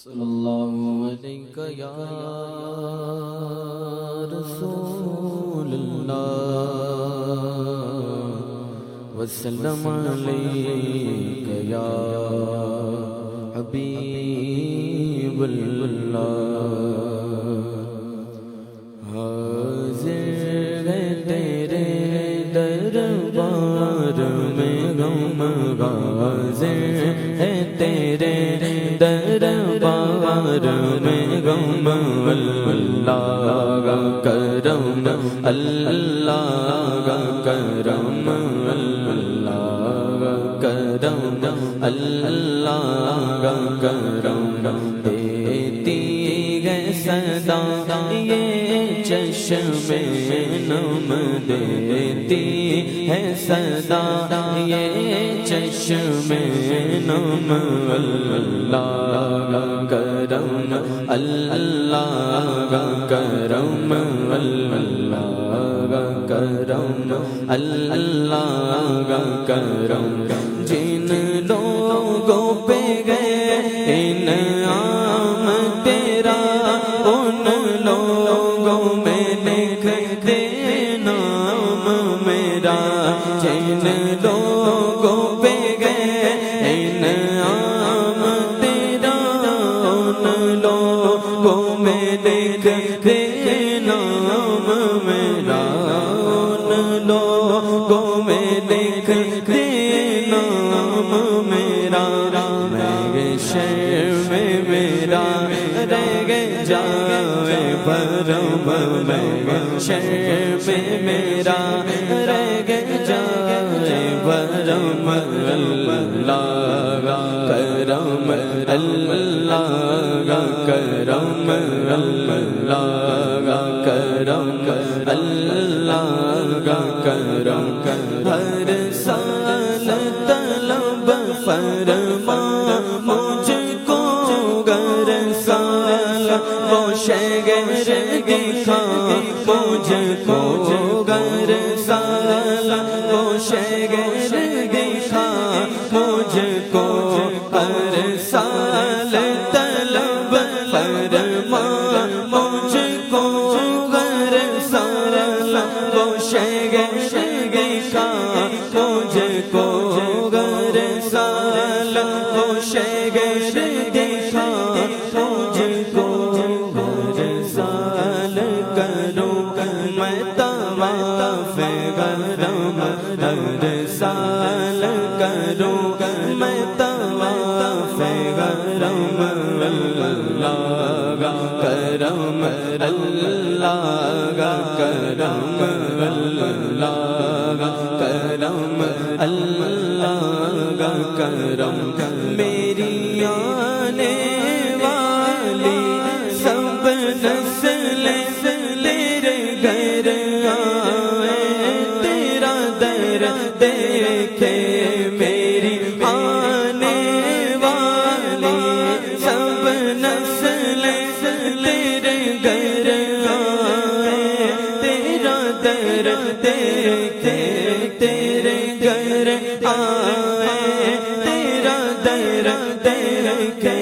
صلی اللہ علیہ یا رسول اللہ وسلم علیہ یا حبیب اللہ حاضر ہے تیرے دربار میں غم حاضر ہے تیرے دربار میں غم اللہ کا کرم اللہ کا کرم اللہ کا کرم اللہ کا کرم دیتی ہے صدا یہ چشم نم دیتی ہے صدا یہ چشم نم اللہ کا کرم اللہ کا کرم اللہ کا کرم اللہ کا کرم جن لوگوں پہ گئے انعام تیرا ان لوگوں میں لکھ دے نام میرا جن لوگوں پہ گئے انعام تیرا ان لوگوں میں لکھ دے نام میرا ان لوگوں میں لکھ دے نام میرا میرے شہر میں میرا رہ جائے بھرم میں شہر میں میرا رہ جائے بھرم اللہ کا کرم اللہ کا کرم اللہ کا کرم اللہ کا کرم ہر سال طلب فرما مجھ کو گر سال وہ شہر دکھا مجھ کو گر سال وہ شہر دکھا مجھ کو ہر سال طلب فرما مجھ کو گر سال وہ شہر دکھا مجھ کو گر سال وہ شہر دکھا مجھ کو گر سال کروں میں طواف حرم ہر سال کروں میں طواف حرم اللہ کا کرم اللہ کا کرم اللہ کا کرم اللہ کا کرم میری آنے والی سب نسلیں تیرے گھر آئے تیرا در دیکھے میری آنے والی سب نسلیں تیرے گھر آئے تیرا در دیکھے تیرے گھر آئے تیرا در دیکھے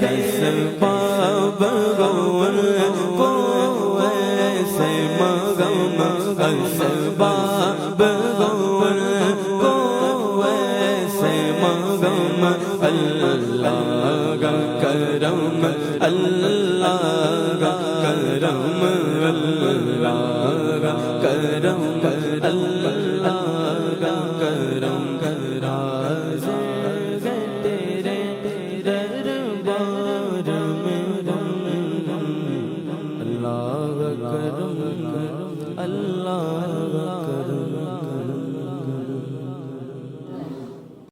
اسباب غور کو ایسے مغم اسباب غور کو ایسے مغم اللہ کا کرم اللہ کا کرم اللہ کا کرم اللہ کا کرم تیرے دربار میں اللہ کا کرم اللہ